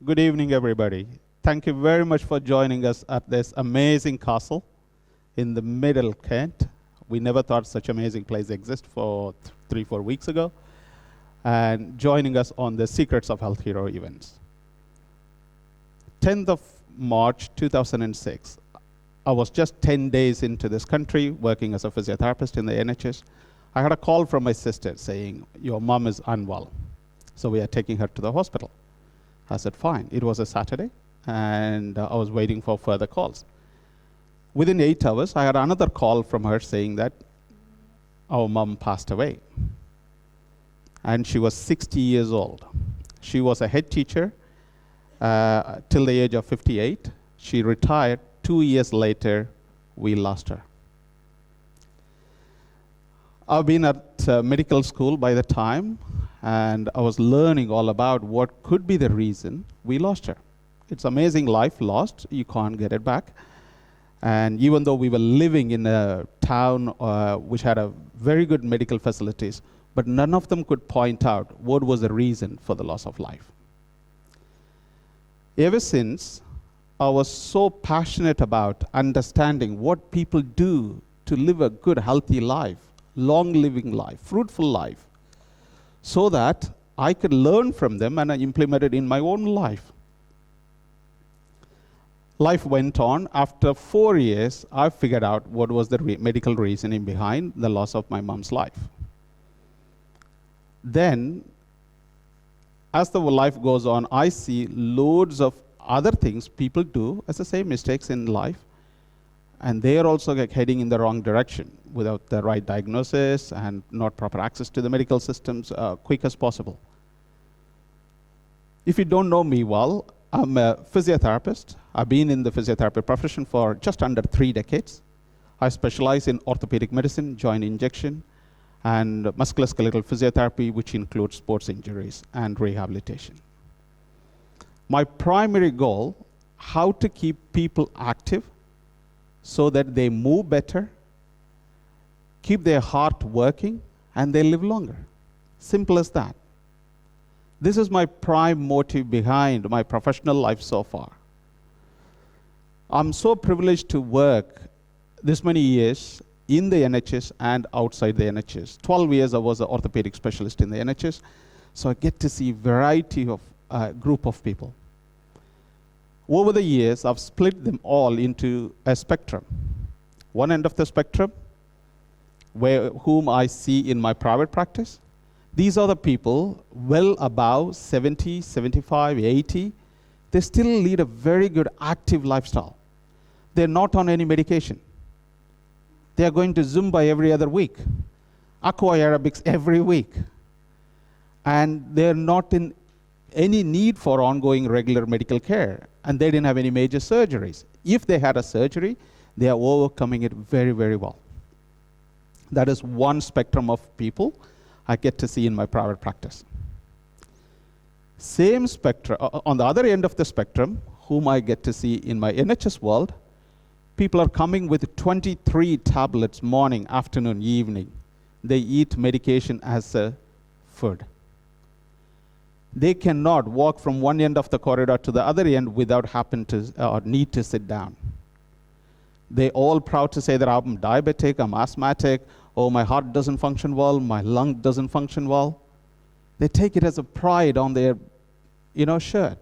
Good evening, everybody. Thank you very much for joining us at this amazing castle in the middle Kent. We never thought such amazing place existed for 3-4 weeks ago. And joining us on the Secrets of Health Hero events. 10th of March 2006. I was just 10 days into this country working as a physiotherapist in the NHS. I had a call from my sister saying, your mom is unwell, so we are taking her to the hospital. I said, fine. It was a Saturday, and I was waiting for further calls. Within 8 hours, I had another call from her saying that our mom passed away. And she was 60 years old. She was a head teacher till the age of 58. She retired. 2 years later, we lost her. I've been at medical school by the time, and I was learning all about what could be the reason we lost her. It's amazing life lost. You can't get it back. And even though we were living in a town which had a very good medical facilities, but none of them could point out what was the reason for the loss of life. Ever since, I was so passionate about understanding what people do to live a good, healthy life, long living life, fruitful life, so that I could learn from them and I implement it in my own life. Life went on. After 4 years, I figured out what was the medical reasoning behind the loss of my mom's life. Then, as the life goes on, I see loads of other things people do as the same mistakes in life, and they are also heading in the wrong direction without the right diagnosis and not proper access to the medical systems quick as possible. If you don't know me well, I'm a physiotherapist. I've been in the physiotherapy profession for just under 3 decades. I specialize in orthopedic medicine, joint injection, and musculoskeletal physiotherapy, which includes sports injuries and rehabilitation. My primary goal, how to keep people active so that they move better, keep their heart working, and they live longer. Simple as that. This is my prime motive behind my professional life so far. I'm so privileged to work this many years in the NHS and outside the NHS. 12 years I was an orthopedic specialist in the NHS, so I get to see a variety of group of people. Over the years, I've split them all into a spectrum. One end of the spectrum, whom I see in my private practice. These are the people well above 70, 75, 80. They still lead a very good active lifestyle. They're not on any medication. They are going to Zumba every other week, aqua aerobics every week. And they're not in any need for ongoing regular medical care. And they didn't have any major surgeries. If they had a surgery, they are overcoming it very, very well. That is one spectrum of people I get to see in my private practice. Same spectrum, on the other end of the spectrum, whom I get to see in my NHS world, people are coming with 23 tablets morning, afternoon, evening. They eat medication as a food. They cannot walk from one end of the corridor to the other end without happen to or need to sit down. They all proud to say that I'm diabetic, I'm asthmatic, oh, my heart doesn't function well, my lung doesn't function well. They take it as a pride on their, shirt.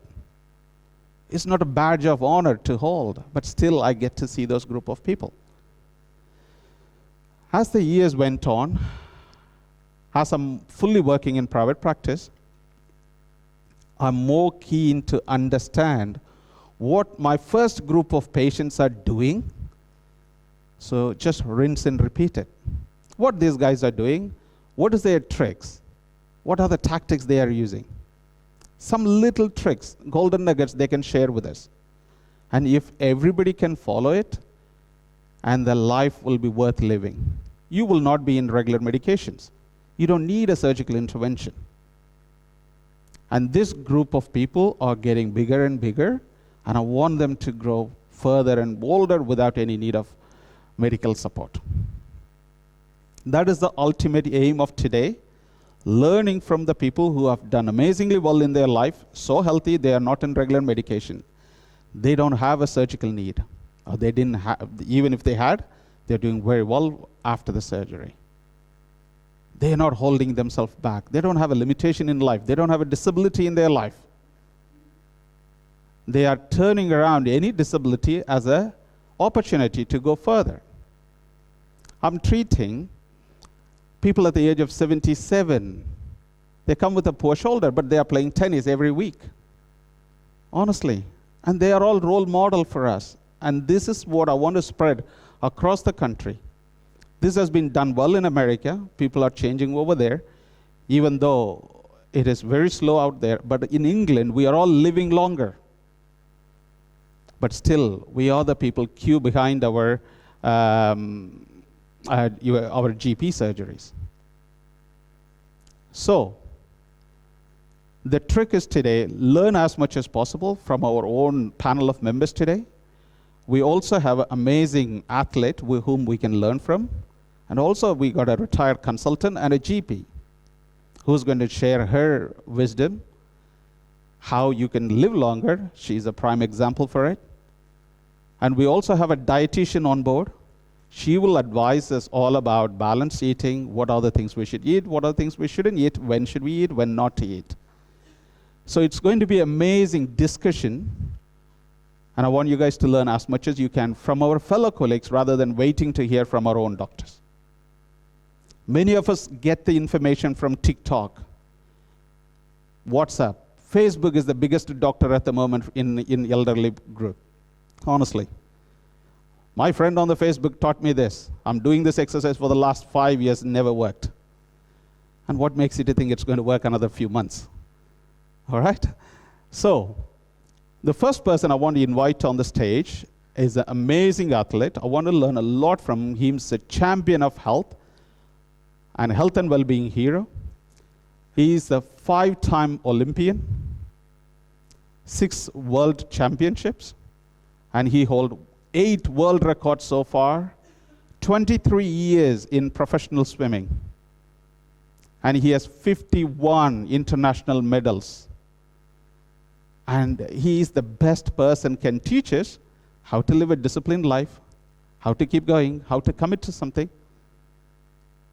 It's not a badge of honor to hold, but still I get to see those group of people. As the years went on, as I'm fully working in private practice, I'm more keen to understand what my first group of patients are doing. So just rinse and repeat it. What these guys are doing, what is their tricks? What are the tactics they are using? Some little tricks, golden nuggets they can share with us. And if everybody can follow it, and the life will be worth living. You will not be in regular medications. You don't need a surgical intervention. And this group of people are getting bigger and bigger, and I want them to grow further and bolder without any need of medical support. That is the ultimate aim of today. learning from the people who have done amazingly well in their life, so healthy they are not in regular medication. They don't have a surgical need. Or they didn't have, even if they had, they're doing very well after the surgery. They are not holding themselves back. They don't have a limitation in life. They don't have a disability in their life. They are turning around any disability as an opportunity to go further. I'm treating people at the age of 77. They come with a poor shoulder, but they are playing tennis every week. Honestly. And they are all role model for us. And this is what I want to spread across the country. This has been done well in America. People are changing over there, even though it is very slow out there. But in England, we are all living longer. But still, we are the people queue behind our GP surgeries. So, the trick is today, learn as much as possible from our own panel of members today. We also have an amazing athlete with whom we can learn from. And also we got a retired consultant and a GP who's going to share her wisdom, how you can live longer. She's a prime example for it. And we also have a dietitian on board. She will advise us all about balanced eating, what are the things we should eat, what are the things we shouldn't eat, when should we eat, when not to eat. So it's going to be an amazing discussion. And I want you guys to learn as much as you can from our fellow colleagues rather than waiting to hear from our own doctors. Many of us get the information from TikTok, WhatsApp. Facebook is the biggest doctor at the moment in elderly group. Honestly. My friend on the Facebook taught me this. I'm doing this exercise for the last 5 years, never worked. And what makes you to think it's going to work another few months? All right? So, the first person I want to invite on the stage is an amazing athlete. I want to learn a lot from him. He's a champion of health and health and well-being hero. He's a 5-time Olympian, 6 world championships, and he holds 8 world records so far, 23 years in professional swimming, and he has 51 international medals. And he is the best person can teach us how to live a disciplined life, how to keep going, how to commit to something.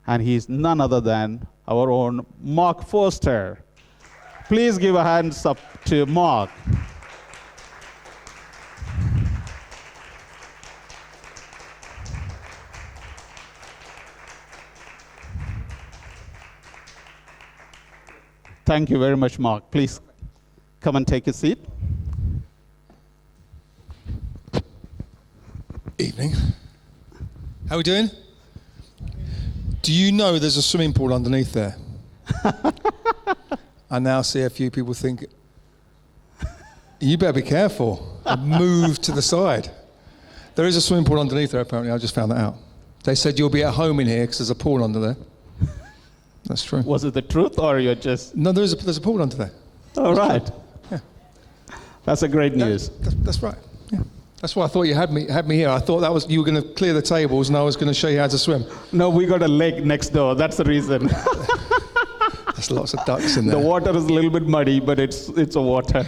And he is none other than our own Mark Foster. Please give a hands up to Mark. Thank you very much, Mark. Please come and take a seat. Evening. How are we doing? Do you know there's a swimming pool underneath there? I now see a few people think, you better be careful and move to the side. There is a swimming pool underneath there, apparently. I just found that out. They said you'll be at home in here because there's a pool under there. That's true. Was it the truth or you're just... No, there's a pool under there. All right. Yeah. That's a great news. That's right. Yeah. That's why I thought you had me here. I thought that was you were going to clear the tables and I was going to show you how to swim. No, we got a lake next door. That's the reason. There's lots of ducks in there. The water is a little bit muddy, but it's a water.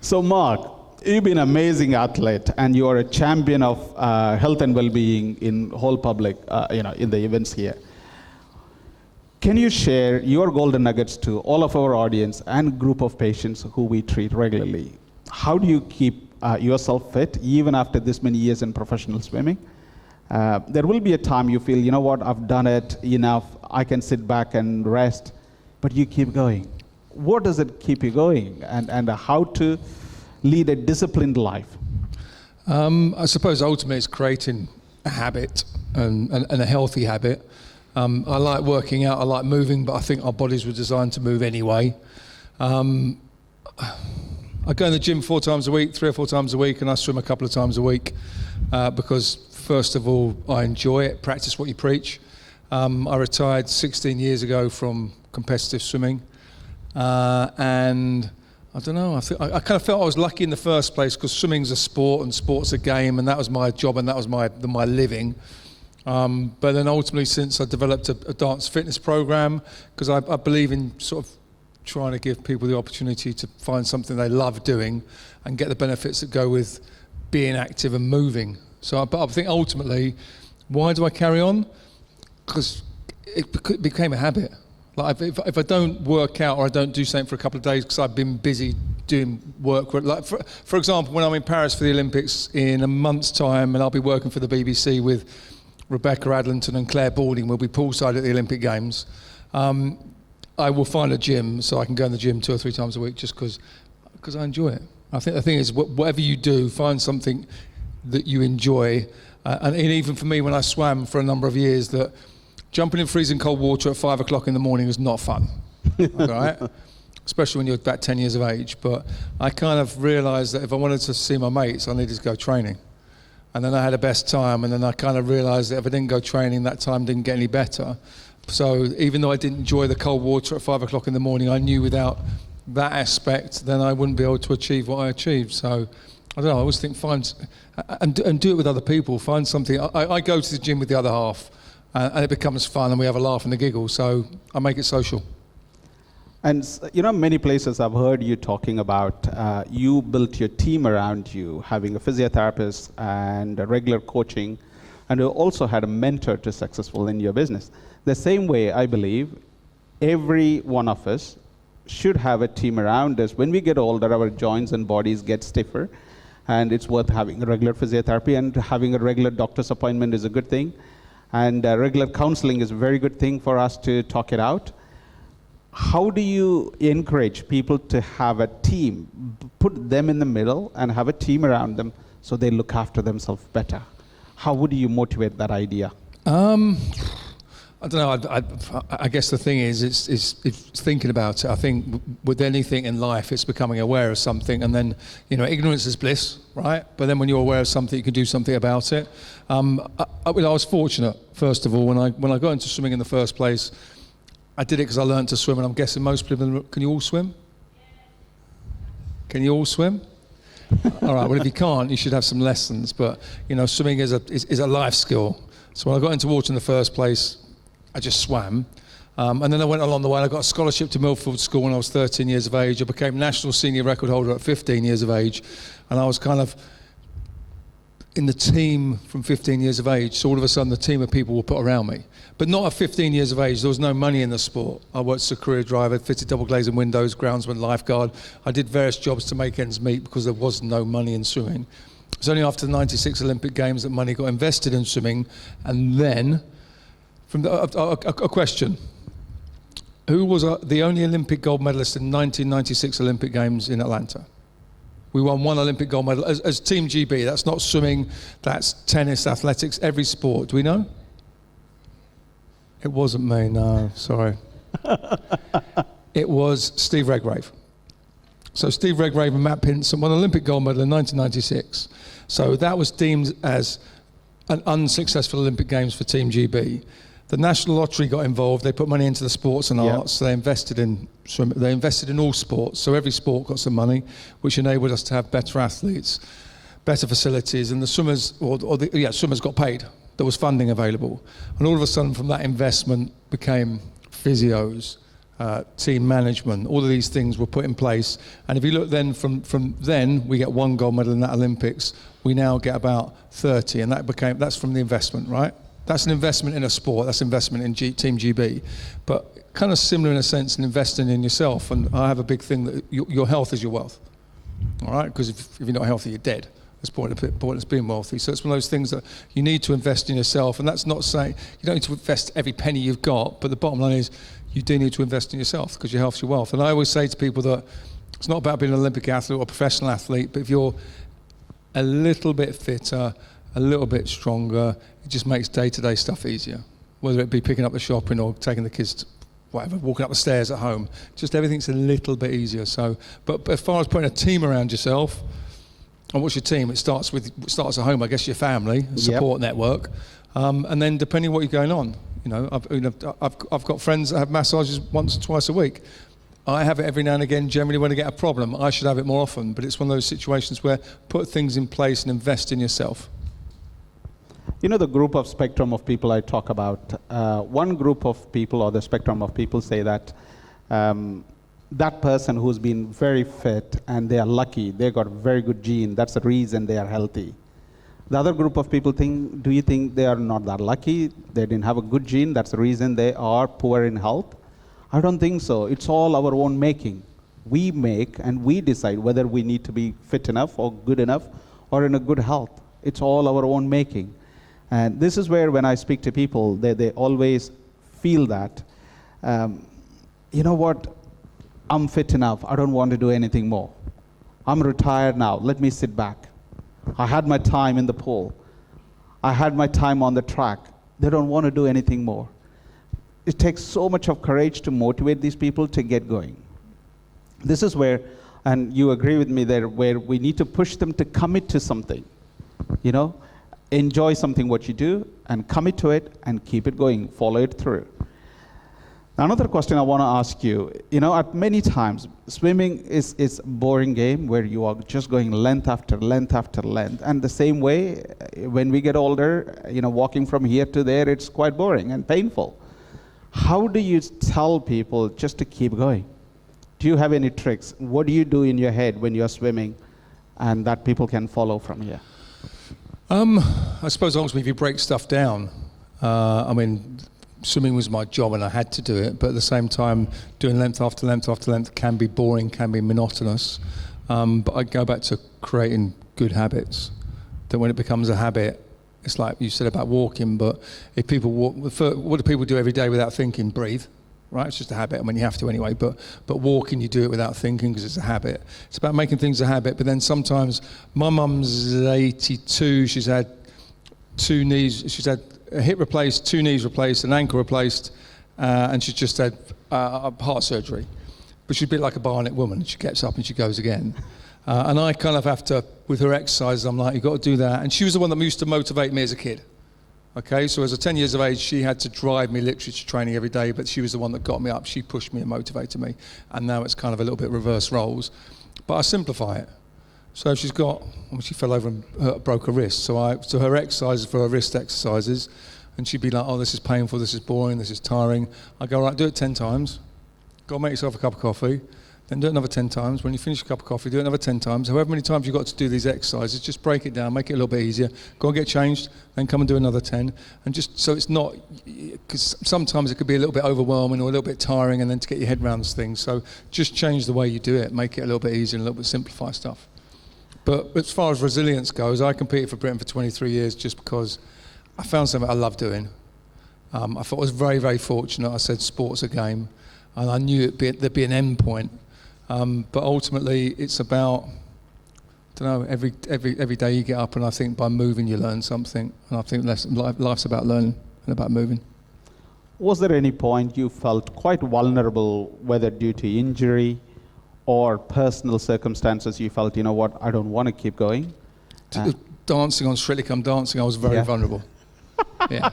So Mark, you've been an amazing athlete and you are a champion of health and well-being in whole public, in the events here. Can you share your golden nuggets to all of our audience and group of patients who we treat regularly? How do you keep yourself fit even after this many years in professional swimming? There will be a time you feel, you know what, I've done it enough, I can sit back and rest, but you keep going. What does it keep you going and how to lead a disciplined life? I suppose ultimately it's creating a habit and a healthy habit. I like working out, I like moving, but I think our bodies were designed to move anyway. I go in the gym 4 times a week, 3 or 4 times a week, and I swim a couple of times a week because, first of all, I enjoy it, practice what you preach. I retired 16 years ago from competitive swimming, and I don't know, I kind of felt I was lucky in the first place because swimming's a sport and sport's a game, and that was my job and that was my living. But then ultimately, since I developed a dance fitness program, because I believe in sort of trying to give people the opportunity to find something they love doing and get the benefits that go with being active and moving. But I think ultimately, why do I carry on? Because it became a habit. Like if I don't work out or I don't do something for a couple of days because I've been busy doing work, like for example, when I'm in Paris for the Olympics in a month's time, and I'll be working for the BBC with Rebecca Adlington and Claire Balding, we'll be poolside at the Olympic Games. I will find a gym so I can go in the gym 2 or 3 times a week just because I enjoy it. I think the thing is, whatever you do, find something that you enjoy. And even for me, when I swam for a number of years, that jumping in freezing cold water at 5 o'clock in the morning was not fun, right? Especially when you're about 10 years of age. But I kind of realised that if I wanted to see my mates, I needed to go training. And then I had a best time, and then I kind of realised that if I didn't go training, that time didn't get any better. So even though I didn't enjoy the cold water at 5 o'clock in the morning, I knew without that aspect, then I wouldn't be able to achieve what I achieved. So I don't know, I always think and do it with other people. Find something. I go to the gym with the other half, and it becomes fun, and we have a laugh and a giggle. So I make it social. And many places I've heard you talking about, you built your team around you, having a physiotherapist and a regular coaching, and you also had a mentor to successful in your business. The same way, I believe, every one of us should have a team around us. When we get older, our joints and bodies get stiffer, and it's worth having a regular physiotherapy, and having a regular doctor's appointment is a good thing, and regular counseling is a very good thing for us to talk it out. How do you encourage people to have a team, put them in the middle and have a team around them so they look after themselves better? How would you motivate that idea? I don't know. I guess the thing is, it's thinking about it. I think with anything in life, it's becoming aware of something, and then ignorance is bliss, right? But then when you're aware of something, you can do something about it. I was fortunate, first of all, when I got into swimming in the first place. I did it because I learned to swim, and I'm guessing most people. Can you all swim? Can you all swim? All right. Well, if you can't, you should have some lessons. But swimming is a life skill. So when I got into water in the first place, I just swam. And then I went along the way. I got a scholarship to Milford School when I was 13 years of age. I became national senior record holder at 15 years of age. And I was kind of in the team from 15 years of age. So all of a sudden, the team of people were put around me. But not at 15 years of age. There was no money in the sport. I worked as a career driver, fitted double glazing windows, groundsman, lifeguard. I did various jobs to make ends meet because there was no money in swimming. It was only after the 96 Olympic Games that money got invested in swimming. And then, a question. Who was the only Olympic gold medalist in 1996 Olympic Games in Atlanta? We won 1 Olympic gold medal as Team GB. That's not swimming, that's tennis, athletics, every sport. Do we know? It wasn't me, no, sorry. It was Steve Redgrave. So Steve Redgrave and Matt Pinson won an Olympic gold medal in 1996. So that was deemed as an unsuccessful Olympic Games for Team GB. The National Lottery got involved. They put money into the sports and arts. They invested in swimming. They invested in all sports. So every sport got some money, which enabled us to have better athletes, better facilities, and the swimmers, swimmers got paid. There was funding available, and all of a sudden, from that investment, became physios, team management. All of these things were put in place. And if you look then from then, we get 1 gold medal in that Olympics. We now get about 30, and that's from the investment, right? That's an investment in a sport. That's investment in Team GB. But kind of similar in a sense in investing in yourself. And I have a big thing that your health is your wealth. All right? Because if you're not healthy, you're dead. It's pointless being wealthy. So it's one of those things that you need to invest in yourself. And that's not saying you don't need to invest every penny you've got. But the bottom line is you do need to invest in yourself because your health's your wealth. And I always say to people that it's not about being an Olympic athlete or a professional athlete. But if you're a little bit fitter, a little bit stronger, it just makes day-to-day stuff easier. Whether it be picking up the shopping or taking the kids to whatever, walking up the stairs at home. Just everything's a little bit easier. So, but as far as putting a team around yourself, and what's your team? It starts at home, I guess, your family, support network, and then depending on what you're going on. I've got friends that have massages once or twice a week. I have it every now and again, generally when I get a problem. I should have it more often, but it's one of those situations where put things in place and invest in yourself. You know, the group of spectrum of people I talk about, one group of people, or the spectrum of people, say that that person who's been very fit and they are lucky, they got a very good gene, that's the reason they are healthy. The other group of people think, do you think they are not that lucky, they didn't have a good gene, that's the reason they are poor in health? I don't think so. It's all our own making. We make and we decide whether we need to be fit enough or good enough or in a good health. It's all our own making. And this is where, when I speak to people, they always feel that, you know what, I'm fit enough, I don't want to do anything more. I'm retired now, let me sit back. I had my time in the pool. I had my time on the track. They don't want to do anything more. It takes so much of courage to motivate these people to get going. This is where, and you agree with me there, where we need to push them to commit to something. You know, enjoy something what you do and commit to it and keep it going, follow it through. Another question I want to ask you, you know, at many times, swimming is a boring game where you are just going length after length after length. And the same way, when we get older, you know, walking from here to there, it's quite boring and painful. How do you tell people just to keep going? Do you have any tricks? What do you do in your head when you're swimming and that people can follow from here? I suppose ultimately if you break stuff down, I mean, swimming was my job and I had to do it, but at the same time, doing length after length after length can be boring, can be monotonous. But I go back to creating good habits, that when it becomes a habit, it's like you said about walking, but if people walk, what do people do every day without thinking? Breathe, right? It's just a habit. I mean, you have to anyway, but walking, you do it without thinking because it's a habit. It's about making things a habit, but then sometimes, my mum's 82, she's had a hip replaced, 2 knees replaced, an ankle replaced, and she's just had heart surgery. But she's a bit like a bionic woman. She gets up and she goes again. And I kind of have to, with her exercises, I'm like, you've got to do that. And she was the one that used to motivate me as a kid. Okay, so as a 10 years of age, she had to drive me literature training every day, but she was the one that got me up. She pushed me and motivated me. And now it's kind of a little bit reverse roles. But I simplify it. So she's got, she fell over and broke her wrist. So her exercises for her wrist exercises, and she'd be like, oh, this is painful, this is boring, this is tiring. I go, right, do it 10 times. Go make yourself a cup of coffee. Then do it another 10 times. When you finish a cup of coffee, do it another 10 times. However many times you've got to do these exercises, just break it down, make it a little bit easier. Go and get changed, then come and do another 10. And just so it's not, because sometimes it could be a little bit overwhelming or a little bit tiring, and then to get your head around things. So just change the way you do it, make it a little bit easier and a little bit simplify stuff. But as far as resilience goes, I competed for Britain for 23 years just because I found something I love doing. I thought I was very, very fortunate. I said sport's a game, and I knew there'd be an end point. But ultimately, it's about, I don't know, every day you get up, and I think by moving you learn something. And I think life's about learning and about moving. Was there any point you felt quite vulnerable, whether due to injury or personal circumstances, you felt, you know what, I don't want to keep going? Dancing on Strictly Come Dancing, I was very vulnerable. Yeah,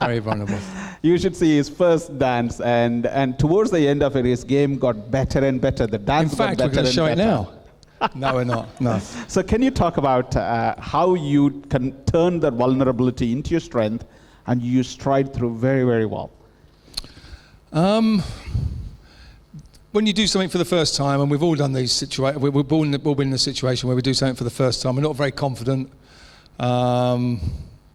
very vulnerable. You should see his first dance, and towards the end of it, his game got better and better. The dance got better and better. In fact, we're going to show it now. No, we're not. No. So can you talk about how you can turn that vulnerability into your strength, and you stride through very, very well? When you do something for the first time, and we've all done these situations, we've all been in a situation where we do something for the first time, we're not very confident.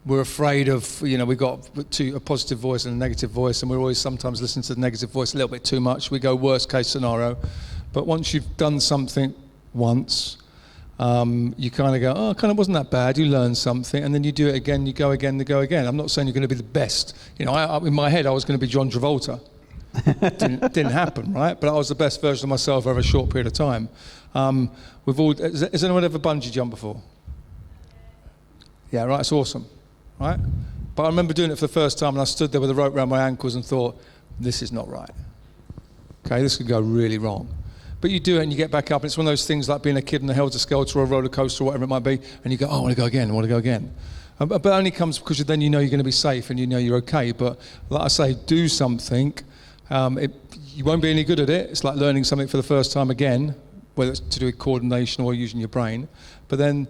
We're afraid of, we've got a positive voice and a negative voice, and we're always sometimes listening to the negative voice a little bit too much. We go worst case scenario. But once you've done something once, you kind of go, oh, it kind of wasn't that bad. You learn something, and then you do it again, you go again, you go again. I'm not saying you're going to be the best. In my head, I was going to be John Travolta. Didn't happen, right? But I was the best version of myself over a short period of time. Has anyone ever bungee jumped before? Yeah, right, it's awesome, right? But I remember doing it for the first time, and I stood there with a rope around my ankles and thought, this is not right. Okay, this could go really wrong. But you do it and you get back up, and it's one of those things like being a kid in a helter-skelter or a roller coaster or whatever it might be, and you go, oh, I want to go again, I want to go again. But it only comes because then you know you're going to be safe and you know you're okay. But like I say, do something. You won't be any good at it. It's like learning something for the first time again, whether it's to do with coordination or using your brain. But then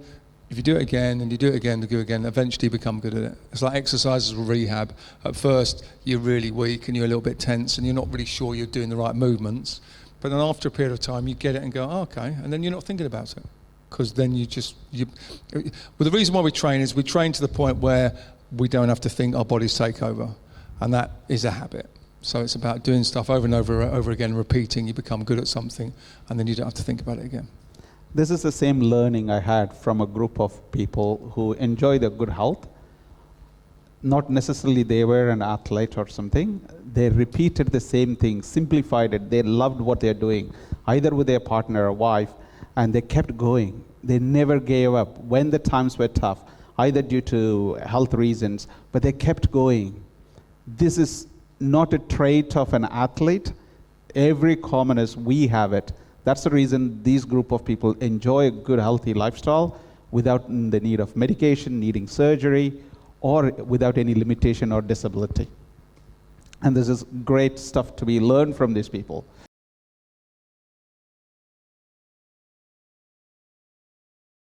If you do it again and you do it again and do it again, eventually you become good at it. It's like exercises or rehab. At first, you're really weak and you're a little bit tense and you're not really sure you're doing the right movements. But then after a period of time, you get it and go, oh, okay, and then you're not thinking about it. Because then well, the reason why we train is we train to the point where we don't have to think, our bodies take over. And that is a habit. So it's about doing stuff over and over again, repeating. You become good at something, and then you don't have to think about it again. This is the same learning I had from a group of people who enjoy their good health. Not necessarily they were an athlete or something. They repeated the same thing, simplified it. They loved what they're doing, either with their partner or wife, and they kept going. They never gave up when the times were tough, either due to health reasons, but they kept going. This is not a trait of an athlete. Every commoners, we have it. That's the reason these group of people enjoy a good, healthy lifestyle without the need of medication, needing surgery, or without any limitation or disability. And this is great stuff to be learned from these people.